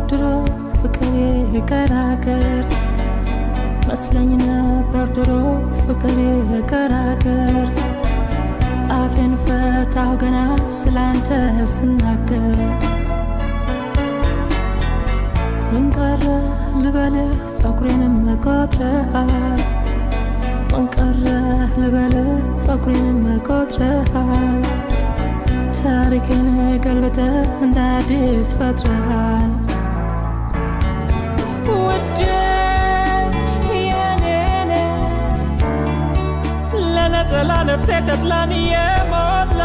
ድሮ ፍቅሬ ገራገር መስለኝ ነበር ድሮ ፍቅሬ ገራገር አፌን ፈታሁ ገና ስላንተ ስናገር ምን ቀረ ልበልህ ፀጉሬንም መቆጥረሃል ምን ቀረ ልበልህ ፀጉሬንም መቆጥረሃል ታሪክን ገልብጠህ እንደ አዲስ ፈጥረሃል ውዴ የኔ ለነጠላ ነፍሴ ተጥላን የሞላ